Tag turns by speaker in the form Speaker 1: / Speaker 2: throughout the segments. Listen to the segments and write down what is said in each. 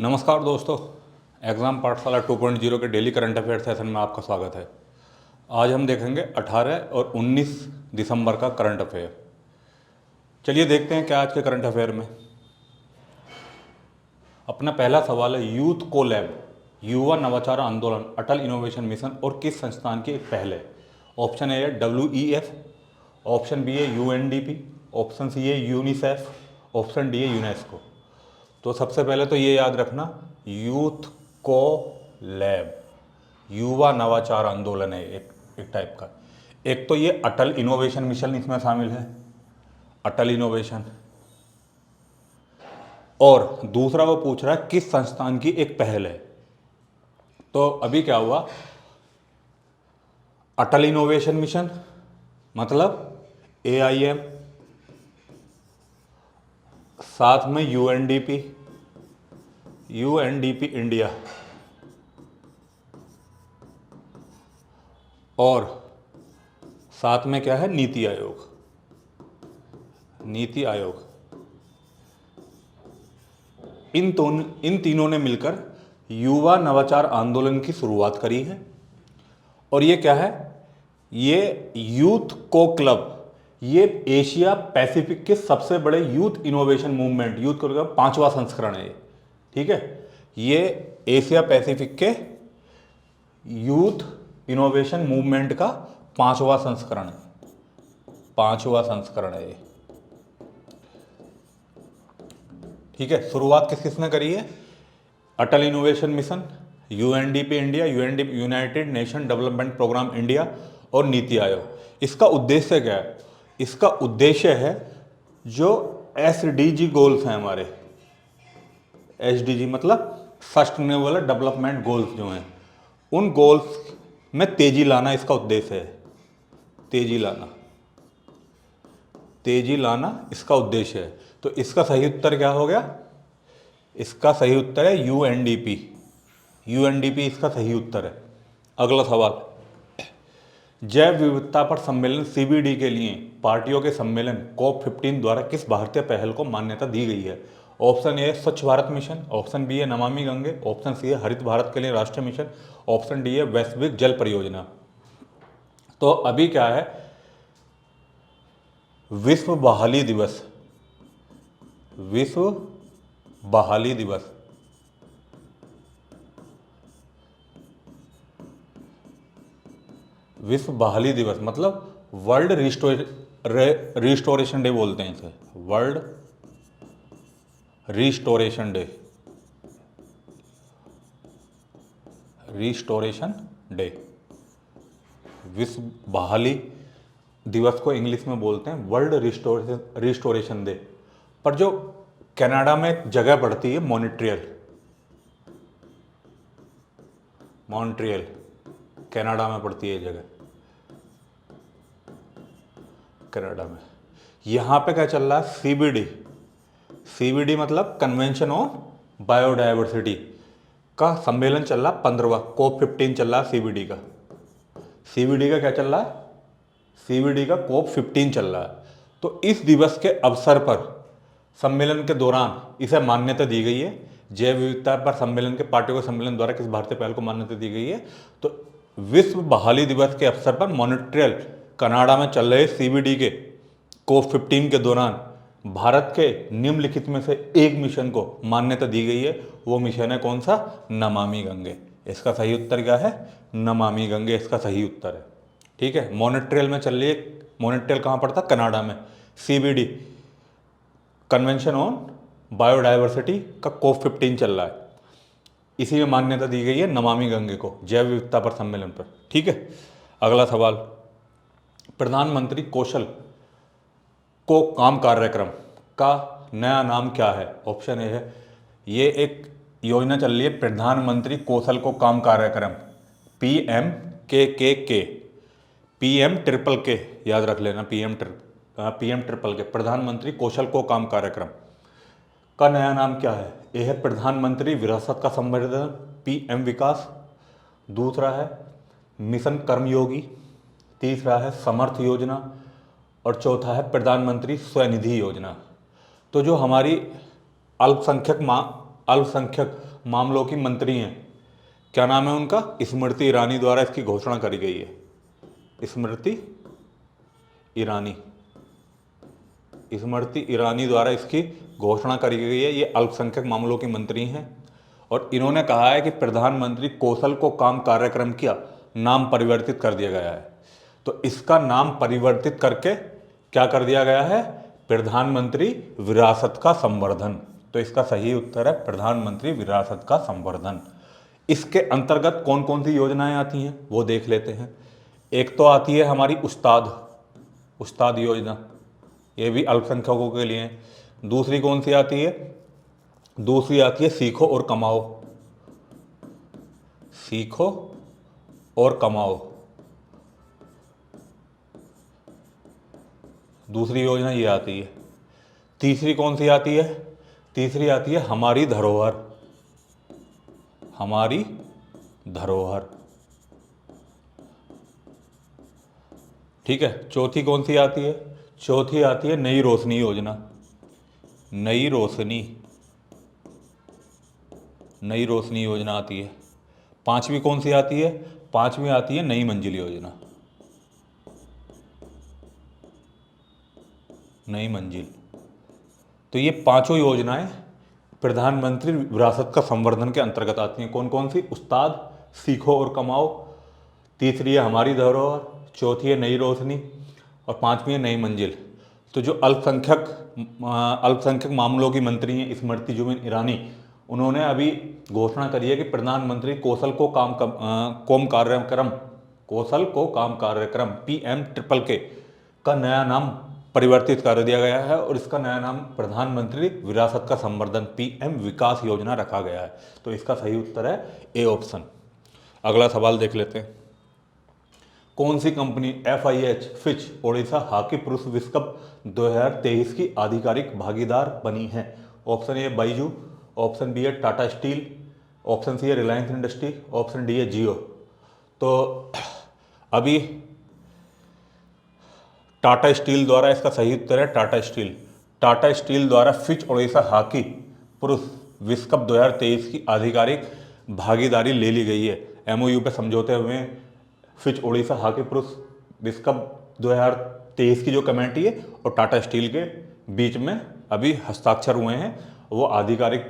Speaker 1: नमस्कार दोस्तों, एग्ज़ाम पाठशाला 2.0 के डेली करंट अफेयर सेशन में आपका स्वागत है। आज हम देखेंगे 18 और 19 दिसंबर का करंट अफेयर। चलिए देखते हैं क्या आज के करंट अफेयर में। अपना पहला सवाल है, यूथ को लैब युवा नवाचार आंदोलन अटल इनोवेशन मिशन और किस संस्थान की एक पहल है? ऑप्शन ए है WEF, ऑप्शन बी है UNDP, ऑप्शन सी है यूनिसेफ, ऑप्शन डी है यूनेस्को। तो सबसे पहले तो ये याद रखना, यूथ को लैब युवा नवाचार आंदोलन है एक टाइप का। एक तो ये अटल इनोवेशन मिशन इसमें शामिल है, अटल इनोवेशन, और दूसरा वो पूछ रहा है किस संस्थान की एक पहल है। तो अभी क्या हुआ, अटल इनोवेशन मिशन मतलब AIM, साथ में UNDP इंडिया, और साथ में क्या है, नीति आयोग। इन तीनों ने मिलकर युवा नवाचार आंदोलन की शुरुआत करी है। और ये क्या है, ये यूथ को क्लब, ये एशिया पैसिफिक के सबसे बड़े यूथ इनोवेशन मूवमेंट, यूथ को क्लब 5वां संस्करण है ये, ठीक है। ये एशिया पैसिफिक के यूथ इनोवेशन मूवमेंट का 5वां संस्करण है ये, ठीक है। शुरुआत किस किसने करी है? Atal innovation mission, UNDP India, United Nation development programme India और नीति आयोग। इसका उद्देश्य क्या है? इसका उद्देश्य है जो SDG गोल्स हैं हमारे, SDG मतलब सस्टेनेबल डेवलपमेंट गोल्स जो हैं, उन गोल्स में तेजी लाना इसका उद्देश्य है। तेजी लाना इसका उद्देश्य है। तो इसका सही उत्तर क्या हो गया? इसका सही उत्तर है UNDP इसका सही उत्तर है। अगला सवाल, जैव विविधता पर सम्मेलन CBD के लिए पार्टियों के सम्मेलन COP15 द्वारा किस भारतीय पहल को मान्यता दी गई है? ऑप्शन ए स्वच्छ भारत मिशन, ऑप्शन बी है नमामि गंगे, ऑप्शन सी है हरित भारत के लिए राष्ट्रीय मिशन, ऑप्शन डी है वैश्विक जल परियोजना। तो अभी क्या है, विश्व बहाली दिवस मतलब वर्ल्ड रिस्टोरेशन डे बोलते हैं इसे, वर्ल्ड रिस्टोरेशन डे। विश्व बहाली दिवस को इंग्लिश में बोलते हैं वर्ल्ड रिस्टोरेशन डे। पर जो कनाडा में एक जगह पड़ती है मॉन्ट्रियल, कनाडा में पड़ती है जगह, कनाडा में। यहाँ पे क्या चल रहा है? CBD मतलब कन्वेंशन ऑन बायोडायवर्सिटी का सम्मेलन चल रहा है, 15वां COP15 चल रहा है CBD का। क्या चल रहा है? CBD का COP15 चल रहा है। तो इस दिवस के अवसर पर सम्मेलन के दौरान इसे मान्यता दी गई है। जैव विविधता पर सम्मेलन के पार्टियों के सम्मेलन द्वारा किस भारतीय पहल को मान्यता दी गई है? तो विश्व बहाली दिवस के अवसर पर मॉन्ट्रियल कनाडा में चल रहे CBD के COP15 के दौरान भारत के निम्नलिखित में से एक मिशन को मान्यता दी गई है। वो मिशन है कौन सा? नमामि गंगे। इसका सही उत्तर क्या है? नमामि गंगे इसका सही उत्तर है, ठीक है। मॉन्ट्रियल में चल रही है, मॉन्ट्रियल कहाँ पड़ता? कनाडा में। CBD कन्वेंशन ऑन बायोडायवर्सिटी का COP15 चल रहा है, इसी में मान्यता दी गई है नमामि गंगे को, जैव विविधता पर सम्मेलन पर, ठीक है। अगला सवाल, प्रधानमंत्री कौशल को काम कार्यक्रम का नया नाम क्या है? ऑप्शन ए है, ये एक योजना चल रही है प्रधानमंत्री कौशल को काम कार्यक्रम, PM याद रख लेना, PM ट्रिपल के, प्रधानमंत्री कौशल को काम कार्यक्रम का नया नाम क्या है? यह है प्रधानमंत्री विरासत का संवर्धन, PM विकास, दूसरा है मिशन कर्मयोगी, तीसरा है समर्थ योजना, और चौथा है प्रधानमंत्री स्वनिधि योजना। तो जो हमारी अल्पसंख्यक मामलों की मंत्री हैं, क्या नाम है उनका? स्मृति ईरानी द्वारा इसकी घोषणा करी गई है। स्मृति ईरानी, स्मृति ईरानी द्वारा इसकी घोषणा करी गई है। ये अल्पसंख्यक मामलों की मंत्री हैं और इन्होंने कहा है कि प्रधानमंत्री कौशल को काम कार्यक्रम का नाम परिवर्तित कर दिया गया है। तो इसका नाम परिवर्तित करके क्या कर दिया गया है? प्रधानमंत्री विरासत का संवर्धन। तो इसका सही उत्तर है प्रधानमंत्री विरासत का संवर्धन। इसके अंतर्गत कौन कौन सी योजनाएं आती हैं वो देख लेते हैं। एक तो आती है हमारी उस्ताद योजना, ये भी अल्पसंख्यकों के लिए है। दूसरी कौन सी आती है? दूसरी आती है सीखो और कमाओ, सीखो और कमाओ। दूसरी योजना ये आती है। तीसरी कौन सी आती है? तीसरी आती है हमारी धरोहर, हमारी धरोहर। ठीक है। चौथी कौन सी आती है? चौथी आती है नई रोशनी योजना, नई रोशनी योजना आती है। पांचवी कौन सी आती है? पांचवी आती है नई मंजिल योजना, नई मंजिल। तो ये पांचों योजनाएं प्रधानमंत्री विरासत का संवर्धन के अंतर्गत आती हैं। कौन कौन सी? उस्ताद, सीखो और कमाओ, तीसरी है हमारी धरोहर, चौथी है नई रोशनी और पांचवी है नई मंजिल। तो जो अल्पसंख्यक मामलों की मंत्री हैं स्मृति जुबिन ईरानी, उन्होंने अभी घोषणा करी है कि प्रधानमंत्री कौशल को काम कार्यक्रम PMKK का नया नाम परिवर्तित कर दिया गया है और इसका नया नाम प्रधानमंत्री विरासत का संवर्धन PM विकास योजना रखा गया है। तो इसका सही उत्तर है ए ऑप्शन। अगला सवाल देख लेते हैं। कौन सी कंपनी FIH फिच ओडिशा हॉकी पुरुष विश्व कप 2023 की आधिकारिक भागीदार बनी है? Option A Byju, option B है टाटा स्टील, ऑप्शन सी है रिलायंस इंडस्ट्री, ऑप्शन डी है जियो। तो अभी टाटा स्टील द्वारा, इसका सही उत्तर है टाटा स्टील द्वारा फिच ओडिशा हॉकी पुरुष विश्व कप 2023 की आधिकारिक भागीदारी ले ली गई है। MOU पे समझौते हुए फिच ओडिशा हॉकी पुरुष विश्व कप 2023 की जो कमेटी है और टाटा स्टील के बीच में अभी हस्ताक्षर हुए हैं। वो आधिकारिक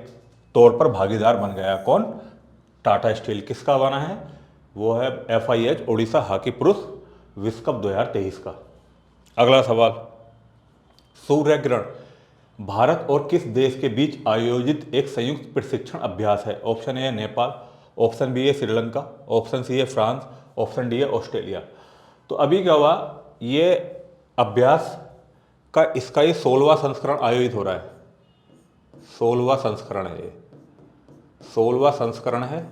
Speaker 1: तौर पर भागीदार बन गया। कौन? टाटा स्टील। किसका बना है? वो है FIH ओडिशा हॉकी पुरुष विश्व कप 2023 का। अगला सवाल, सूर्य ग्रहण भारत और किस देश के बीच आयोजित एक संयुक्त प्रशिक्षण अभ्यास है? ऑप्शन ए है नेपाल, ऑप्शन बी है श्रीलंका, ऑप्शन सी है फ्रांस, ऑप्शन डी है ऑस्ट्रेलिया। तो अभी क्या हुआ, ये अभ्यास का इसका ये 16वां संस्करण आयोजित हो रहा है। 16वां संस्करण है ये, 16वां संस्करण है,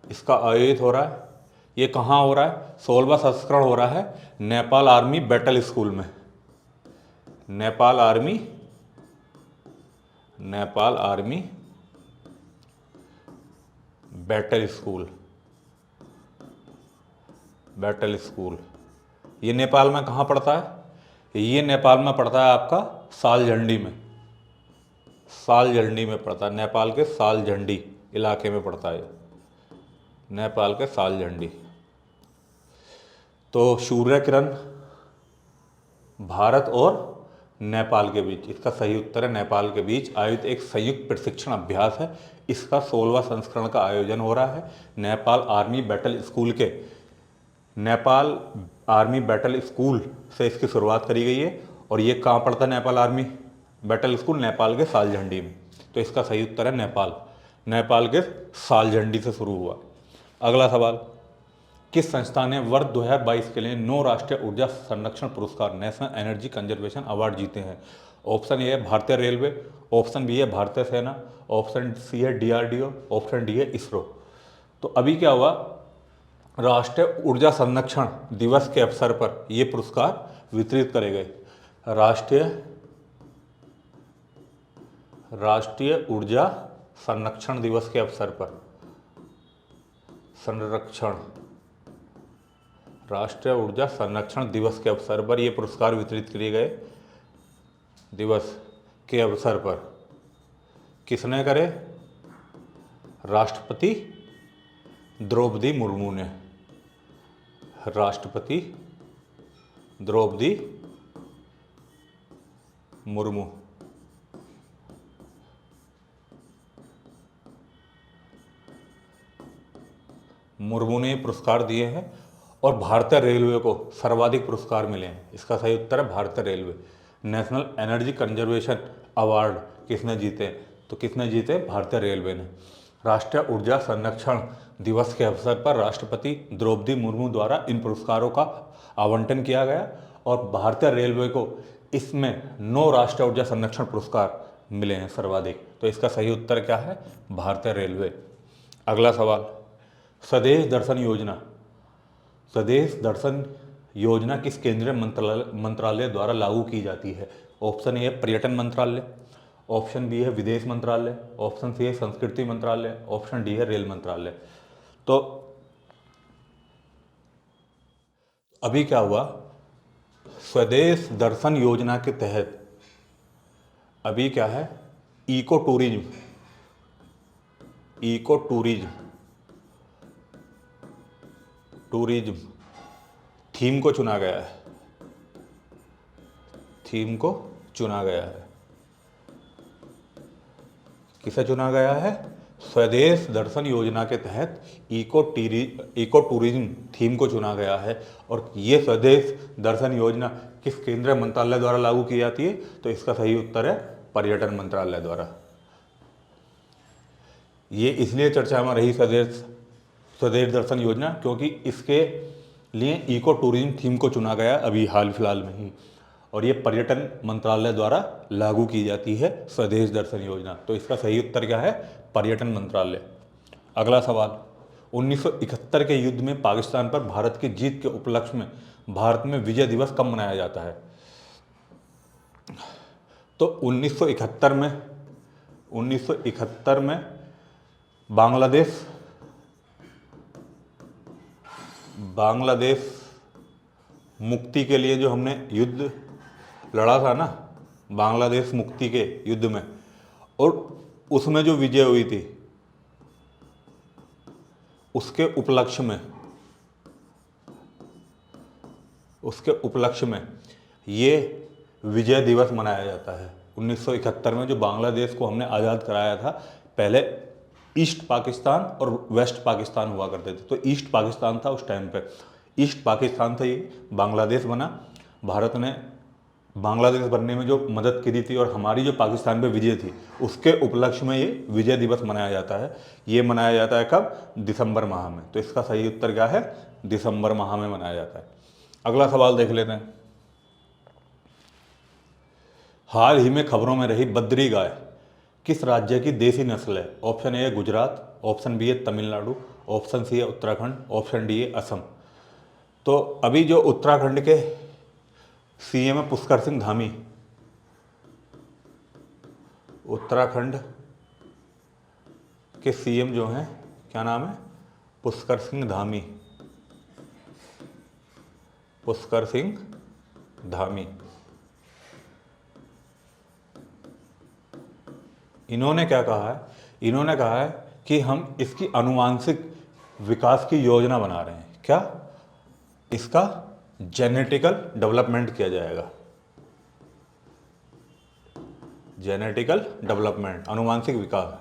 Speaker 1: इसका आयोजित हो रहा है। ये कहाँ हो रहा है? 16वां संस्करण हो रहा है नेपाल आर्मी बैटल स्कूल में। Nepal army battle school. ये नेपाल में कहाँ पड़ता है? ये नेपाल में पड़ता है आपका सालझंडी में पड़ता है। नेपाल के सालझंडी इलाके में पड़ता है, नेपाल के सालझंडी। तो सूर्य किरण भारत और नेपाल के बीच, इसका सही उत्तर है नेपाल के बीच आयोजित एक संयुक्त प्रशिक्षण अभ्यास है। इसका 16वां संस्करण का आयोजन हो रहा है नेपाल आर्मी बैटल स्कूल के, नेपाल आर्मी बैटल स्कूल से इसकी शुरुआत करी गई है। और ये कहाँ पड़ता है Nepal army battle school? Nepal के सालझंडी में। तो इसका सही उत्तर है नेपाल के सालझंडी से शुरू हुआ। अगला सवाल, किस संस्था ने वर्ष 2022 के लिए 9 राष्ट्रीय ऊर्जा संरक्षण पुरस्कार नेशनल एनर्जी कंजर्वेशन अवार्ड जीते हैं? ऑप्शन ए है भारतीय रेलवे, ऑप्शन बी है भारतीय सेना, ऑप्शन सी है DRDO, ऑप्शन डी है इसरो। तो अभी क्या हुआ, राष्ट्रीय ऊर्जा संरक्षण दिवस के अवसर पर ये पुरस्कार वितरित करे गए। राष्ट्रीय ऊर्जा संरक्षण दिवस के अवसर पर, राष्ट्रीय ऊर्जा संरक्षण दिवस के अवसर पर ये पुरस्कार वितरित किए गए। दिवस के अवसर पर किसने करे? राष्ट्रपति द्रौपदी मुर्मू ने, राष्ट्रपति द्रौपदी मुर्मू। मुर्मू ने पुरस्कार दिए हैं। और भारतीय रेलवे को सर्वाधिक पुरस्कार मिले हैं। इसका सही उत्तर है भारतीय railway. National energy conservation award किसने जीते? तो किसने जीते? भारतीय रेलवे ने। राष्ट्रीय ऊर्जा संरक्षण दिवस के अवसर पर राष्ट्रपति द्रौपदी मुर्मू द्वारा इन पुरस्कारों का आवंटन किया गया और भारतीय रेलवे को इसमें 9 राष्ट्रीय ऊर्जा संरक्षण पुरस्कार मिले हैं सर्वाधिक। तो इसका सही उत्तर क्या है? भारतीय रेलवे। अगला सवाल, स्वदेश दर्शन योजना, स्वदेश दर्शन योजना किस केंद्रीय मंत्रालय द्वारा लागू की जाती है? ऑप्शन ए है पर्यटन मंत्रालय, ऑप्शन बी है विदेश मंत्रालय, ऑप्शन सी है संस्कृति मंत्रालय, ऑप्शन डी है रेल मंत्रालय। तो अभी क्या हुआ, स्वदेश दर्शन योजना के तहत अभी क्या है, eco tourism, eco tourism tourism theme को चुना गया है, थीम को चुना गया है। किसे चुना गया है? स्वदेश दर्शन योजना के तहत इको टूरिज्म थीम को चुना गया है। और ये स्वदेश दर्शन योजना किस केंद्रीय मंत्रालय द्वारा लागू की जाती है? तो इसका सही उत्तर है पर्यटन मंत्रालय द्वारा। ये इसलिए चर्चा में रही स्वदेश दर्शन योजना क्योंकि इसके लिए इको टूरिज्म थीम को चुना गया अभी हाल फिलहाल में ही, और ये पर्यटन मंत्रालय द्वारा लागू की जाती है स्वदेश दर्शन योजना। तो इसका सही उत्तर क्या है? पर्यटन मंत्रालय। अगला सवाल, 1971 के युद्ध में पाकिस्तान पर भारत की जीत के उपलक्ष्य में भारत में विजय दिवस कब मनाया जाता है? तो 1971 में बांग्लादेश मुक्ति के लिए जो हमने युद्ध लड़ा था ना, बांग्लादेश मुक्ति के युद्ध में, और उसमें जो विजय हुई थी उसके उपलक्ष्य में ये विजय दिवस मनाया जाता है। 1971 में जो बांग्लादेश को हमने आज़ाद कराया था, पहले ईस्ट पाकिस्तान और वेस्ट पाकिस्तान हुआ करते थे, तो ईस्ट पाकिस्तान था उस टाइम पे, ईस्ट पाकिस्तान था, ये बांग्लादेश बना। भारत ने बांग्लादेश बनने में जो मदद करी थी और हमारी जो पाकिस्तान पे विजय थी उसके उपलक्ष्य में ये विजय दिवस मनाया जाता है। ये मनाया जाता है कब? दिसंबर माह में। तो इसका सही उत्तर क्या है? दिसंबर माह में मनाया जाता है। अगला सवाल देख लेते हैं। हाल ही में खबरों में रही बद्री गाय किस राज्य की देसी नस्ल है? ऑप्शन ए है गुजरात, ऑप्शन बी है तमिलनाडु, ऑप्शन सी है उत्तराखंड, ऑप्शन डी है असम। तो अभी जो उत्तराखंड के सीएम है पुष्कर सिंह धामी, उत्तराखंड के सीएम जो हैं, क्या नाम है? पुष्कर सिंह धामी, पुष्कर सिंह धामी। इन्होंने क्या कहा है? इन्होंने कहा है कि हम इसकी आनुवांशिक विकास की योजना बना रहे हैं। क्या? इसका जेनेटिकल डेवलपमेंट किया जाएगा, जेनेटिकल डेवलपमेंट, आनुवांशिक विकास,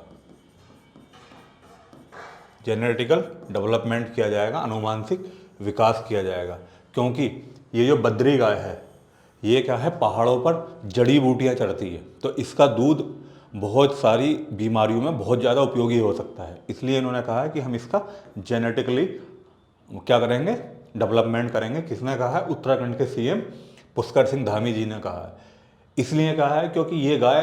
Speaker 1: जेनेटिकल डेवलपमेंट किया जाएगा, आनुवांशिक विकास किया जाएगा। क्योंकि ये जो बद्री गाय है ये क्या है? पहाड़ों पर जड़ी बूटियां चढ़ती है, तो इसका दूध बहुत सारी बीमारियों में बहुत ज़्यादा उपयोगी हो सकता है। इसलिए इन्होंने कहा है कि हम इसका जेनेटिकली क्या करेंगे? डेवलपमेंट करेंगे। किसने कहा है? उत्तराखंड के सीएम पुष्कर सिंह धामी जी ने कहा है। इसलिए कहा है क्योंकि ये गाय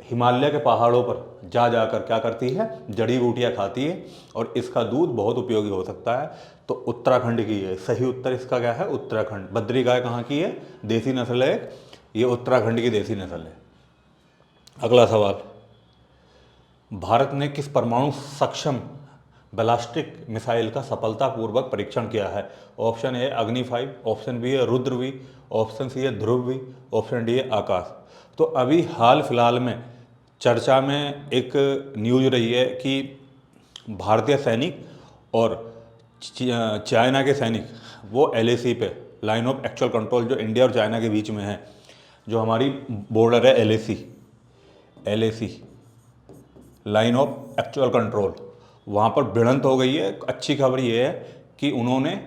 Speaker 1: हिमालय के पहाड़ों पर जा जाकर क्या करती है? जड़ी बूटियाँ खाती है और इसका दूध बहुत उपयोगी हो सकता है। तो उत्तराखंड की है सही उत्तर। इसका क्या है? उत्तराखंड। बद्री गाय कहाँ की है? देसी नस्ल है, ये उत्तराखंड की देसी नस्ल है। अगला सवाल, भारत ने किस परमाणु सक्षम बैलिस्टिक मिसाइल का सफलतापूर्वक परीक्षण किया है? ऑप्शन ए अग्नि 5, ऑप्शन बी है रुद्र वी, ऑप्शन सी है ध्रुव वी, ऑप्शन डी है आकाश। तो अभी हाल फिलहाल में चर्चा में एक न्यूज रही है कि भारतीय सैनिक और चाइना के सैनिक वो LAC पे, लाइन ऑफ एक्चुअल कंट्रोल, जो इंडिया और चाइना के बीच में है, जो हमारी बॉर्डर है LAC line of actual control, वहाँ पर भिड़ंत हो गई है। अच्छी खबर ये है कि उन्होंने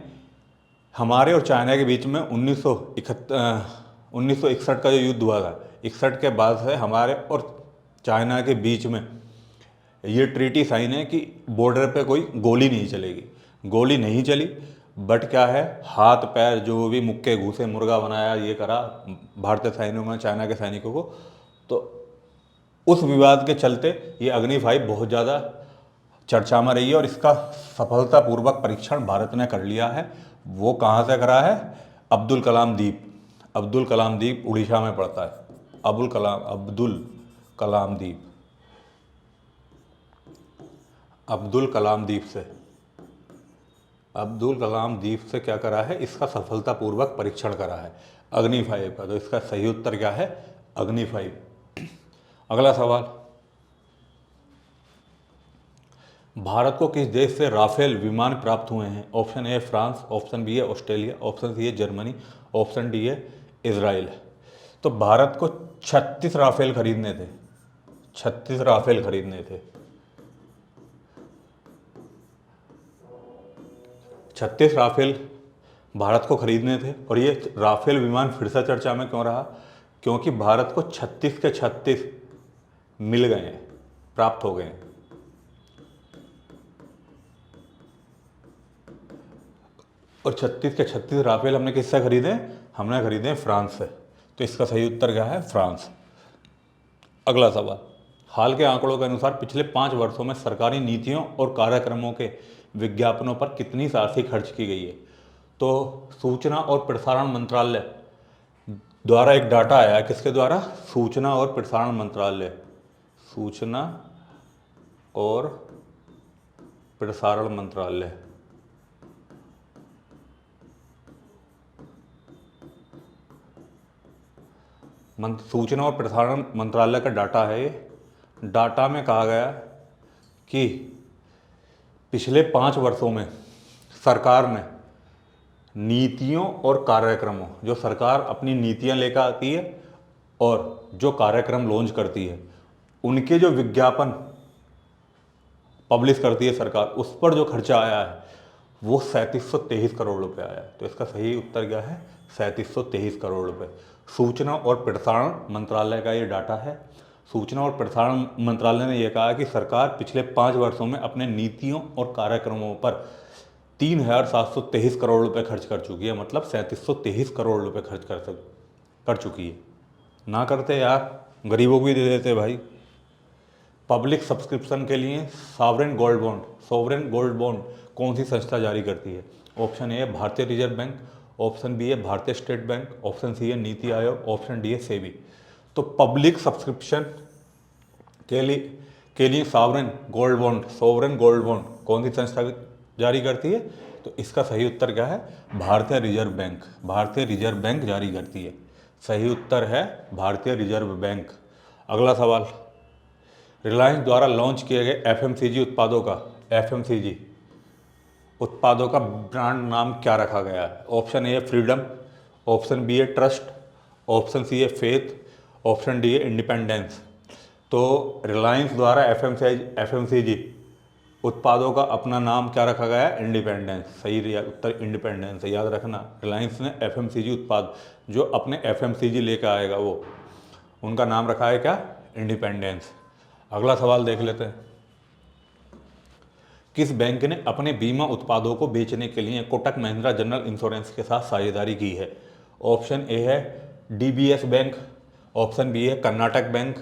Speaker 1: हमारे और चाइना के बीच में 1961 का जो युद्ध हुआ था, 61 के बाद से हमारे और चाइना के बीच में ये ट्रीटी साइन है कि बॉर्डर पे कोई गोली नहीं चलेगी। गोली नहीं चली, बट क्या है, हाथ पैर जो भी मुक्के घूसे मुर्गा बनाया, ये करा भारतीय सैनिकों ने चाइना के सैनिकों को। तो उस विवाद के चलते ये अग्नि 5 बहुत ज़्यादा चर्चा में रही है और इसका सफलतापूर्वक परीक्षण भारत ने कर लिया है। वो कहाँ से करा है? अब्दुल कलाम द्वीप। अब्दुल कलाम द्वीप उड़ीसा में पड़ता है। अब्दुल कलाम द्वीप अब्दुल कलाम द्वीप से क्या करा है? इसका सफलतापूर्वक परीक्षण करा है अग्नि 5 का। तो इसका सही उत्तर क्या है? अग्नि 5। अगला सवाल, भारत को किस देश से राफेल विमान प्राप्त हुए हैं? Option A France, option B है ऑस्ट्रेलिया, ऑप्शन सी है जर्मनी, ऑप्शन डी है इजराइल। तो भारत को 36 राफेल खरीदने थे। 36 राफेल खरीदने थे। 36 राफेल भारत को खरीदने थे। और ये राफेल विमान फिर से चर्चा में क्यों रहा? क्योंकि भारत को 36 के 36 मिल गए हैं, प्राप्त हो गए हैं। और 36 के 36 राफेल हमने किससे खरीदे? हमने खरीदे फ्रांस से। तो इसका सही उत्तर क्या है? फ्रांस। अगला सवाल, हाल के आंकड़ों के अनुसार पिछले 5 वर्षों में सरकारी नीतियों और कार्यक्रमों के विज्ञापनों पर कितनी राशि खर्च की गई है? तो सूचना और प्रसारण मंत्रालय द्वारा एक डाटा आया है। किसके द्वारा? सूचना और प्रसारण मंत्रालय। सूचना और प्रसारण मंत्रालय। सूचना और प्रसारण मंत्रालय का डाटा है ये। डाटा में कहा गया कि पिछले 5 वर्षों में सरकार ने नीतियों और कार्यक्रमों, जो सरकार अपनी नीतियां लेकर आती है और जो कार्यक्रम लॉन्च करती है, उनके जो विज्ञापन पब्लिश करती है सरकार, उस पर जो खर्चा आया है वो 3723 करोड़ रुपए आया है। तो इसका सही उत्तर क्या है? 3723 करोड़ रुपए। सूचना और प्रसारण मंत्रालय का ये डाटा है। सूचना और प्रसारण मंत्रालय ने यह कहा कि सरकार पिछले 5 वर्षों में अपने नीतियों और कार्यक्रमों पर 3723 करोड़ रुपए खर्च कर चुकी है। मतलब 3723 करोड़ रुपए खर्च कर चुकी है। ना करते यार, गरीबों को भी दे देते भाई। पब्लिक सब्सक्रिप्शन के लिए सॉवरेन गोल्ड बॉन्ड कौन सी संस्था जारी करती है? ऑप्शन ए है भारतीय रिजर्व बैंक, ऑप्शन बी है भारतीय स्टेट बैंक, ऑप्शन सी है नीति आयोग, ऑप्शन डी है सेबी। तो पब्लिक सब्सक्रिप्शन के लिए सॉवरेन गोल्ड बॉन्ड कौन सी संस्था जारी करती है? तो इसका सही उत्तर क्या है? भारतीय रिजर्व बैंक जारी करती है। सही उत्तर है भारतीय रिजर्व बैंक। अगला सवाल, रिलायंस द्वारा लॉन्च किए गए FMCG उत्पादों का ब्रांड नाम क्या रखा गया है? ऑप्शन ए है फ्रीडम, ऑप्शन बी है ट्रस्ट, ऑप्शन सी है फेथ, ऑप्शन डी है इंडिपेंडेंस। तो रिलायंस द्वारा FMCG उत्पादों का अपना नाम क्या रखा गया है? इंडिपेंडेंस। सही उत्तर इंडिपेंडेंस है। याद रखना, रिलायंस ने FMCG उत्पाद जो अपने FMCG लेकर आएगा वो, उनका नाम रखा है क्या? इंडिपेंडेंस। अगला सवाल देख लेते हैं, किस बैंक ने अपने बीमा उत्पादों को बेचने के लिए कोटक महिंद्रा जनरल इंश्योरेंस के साथ साझेदारी की है? ऑप्शन ए है DBS बैंक, ऑप्शन बी है कर्नाटक बैंक,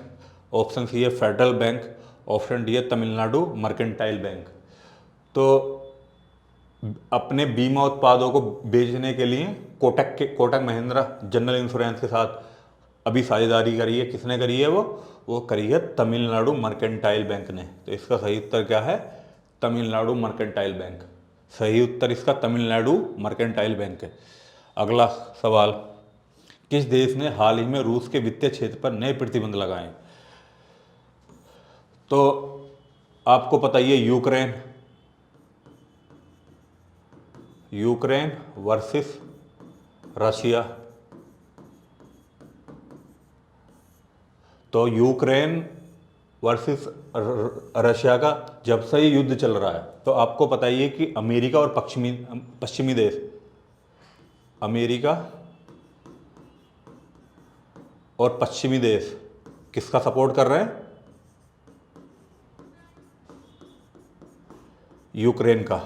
Speaker 1: ऑप्शन सी है फेडरल बैंक, ऑप्शन डी है तमिलनाडु मर्केंटाइल बैंक। तो अपने बीमा उत्पादों को बेचने के लिए कोटक महिंद्रा जनरल इंश्योरेंस के साथ अभी साझेदारी करी है। किसने करी है? वो करी है तमिलनाडु मर्केंटाइल बैंक ने। तो इसका सही उत्तर क्या है? Tamil Nadu mercantile bank. सही उत्तर इसका तमिलनाडु मर्केंटाइल बैंक है। अगला सवाल, किस देश ने हाल ही में रूस के वित्तीय क्षेत्र पर नए प्रतिबंध लगाए? तो आपको पता ही है यूक्रेन वर्सेस रशिया। तो यूक्रेन वर्सेस रशिया का जब से ये युद्ध चल रहा है, तो आपको पता ही है कि अमेरिका और पश्चिमी देश, अमेरिका और पश्चिमी देश किसका सपोर्ट कर रहे हैं? यूक्रेन का।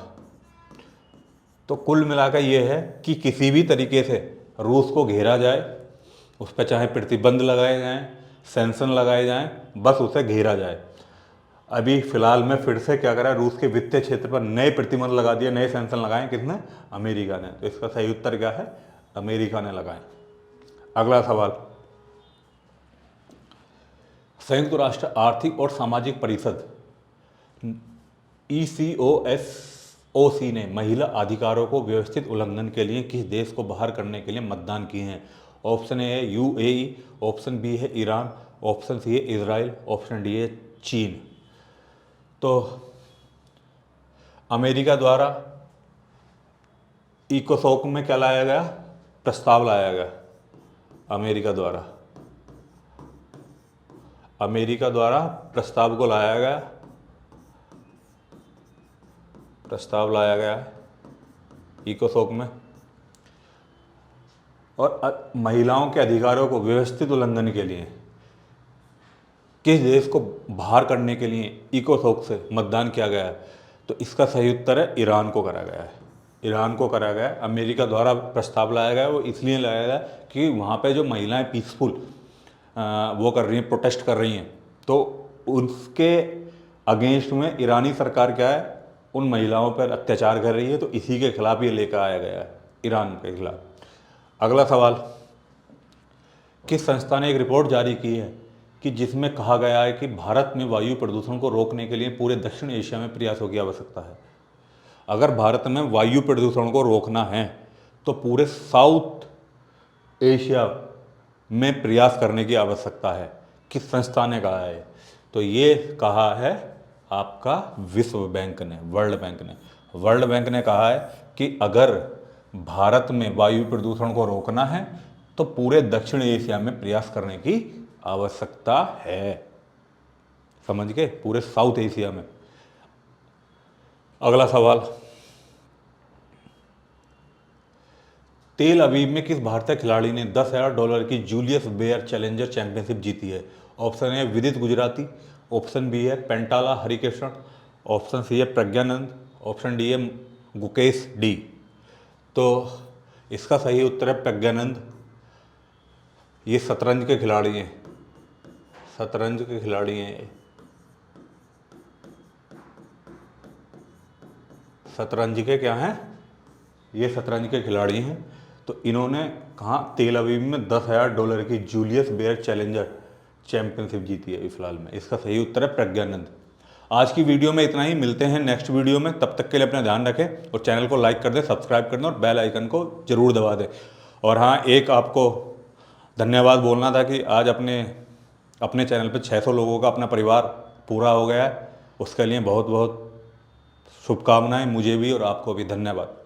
Speaker 1: तो कुल मिलाकर ये है कि किसी भी तरीके से रूस को घेरा जाए, उस पर चाहे प्रतिबंध लगाए जाएं, सैंक्शन लगाए जाएं, बस उसे घेरा जाए। अभी फिलहाल में फिर से क्या करा, रूस के वित्तीय क्षेत्र पर नए प्रतिबंध लगा दिए, नए सैंक्शन लगाए। किसने? अमेरिका ने। तो इसका सही उत्तर क्या है? अमेरिका ने लगाए। अगला सवाल, संयुक्त राष्ट्र आर्थिक और सामाजिक परिषद ECOSOC ने महिला अधिकारों को व्यवस्थित उल्लंघन के लिए किस देश को बाहर करने के लिए मतदान किए हैं? ऑप्शन ए है UAE, ऑप्शन बी है ईरान, ऑप्शन सी है इजराइल, ऑप्शन डी है चीन। तो अमेरिका द्वारा इकोसोक में क्या लाया गया? प्रस्ताव लाया गया। अमेरिका द्वारा प्रस्ताव को लाया गया, प्रस्ताव लाया गया है इकोसोक में। और महिलाओं के अधिकारों को व्यवस्थित उल्लंघन के लिए किस देश को बाहर करने के लिए इकोसोक से मतदान किया गया है? तो इसका सही उत्तर है ईरान को करा गया है। ईरान को करा गया है। अमेरिका द्वारा प्रस्ताव लाया गया है, वो इसलिए लाया गया कि वहाँ पे जो महिलाएं पीसफुल वो कर रही हैं, प्रोटेस्ट कर रही हैं, तो उसके अगेंस्ट में ईरानी सरकार क्या है, उन महिलाओं पर अत्याचार कर रही है। तो इसी के खिलाफ ये लेकर आया गया है, ईरान के खिलाफ। अगला सवाल, किस संस्था ने एक रिपोर्ट जारी की है कि जिसमें कहा गया है कि भारत में वायु प्रदूषण को रोकने के लिए पूरे दक्षिण एशिया में प्रयासों की आवश्यकता है? अगर भारत में वायु प्रदूषण को रोकना है तो पूरे साउथ एशिया में प्रयास करने की आवश्यकता है। किस संस्था ने कहा है? तो ये कहा है आपका विश्व बैंक ने, वर्ल्ड बैंक ने। वर्ल्ड बैंक ने कहा है कि अगर भारत में वायु प्रदूषण को रोकना है तो पूरे दक्षिण एशिया में प्रयास करने की आवश्यकता है। समझ गए? पूरे साउथ एशिया में। अगला सवाल, तेल अवीव में किस भारतीय खिलाड़ी ने $10,000 की जूलियस बेयर चैलेंजर चैंपियनशिप जीती है? ऑप्शन ए विदित गुजराती, ऑप्शन बी है पेंटाला हरिकृष्ण, ऑप्शन सी है प्रज्ञानंद, ऑप्शन डी है गुकेश डी। तो इसका सही उत्तर है प्रज्ञानंद। ये शतरंज के खिलाड़ी हैं, शतरंज के खिलाड़ी हैं ये, शतरंज के क्या हैं? ये शतरंज के खिलाड़ी हैं। तो इन्होंने कहाँ? तेल अवीव में $10,000 की जूलियस बेयर चैलेंजर चैंपियनशिप जीती है फिलहाल में। इसका सही उत्तर है प्रज्ञानंद। आज की वीडियो में इतना ही, मिलते हैं नेक्स्ट वीडियो में। तब तक के लिए अपना ध्यान रखें और चैनल को लाइक कर दें, सब्सक्राइब कर दें और बेल आइकन को जरूर दबा दें। और हाँ, एक आपको धन्यवाद बोलना था कि आज अपने चैनल पे 600 लोगों का अपना परिवार पूरा हो गया है। उसके लिए बहुत बहुत शुभकामनाएं मुझे भी और आपको भी। धन्यवाद।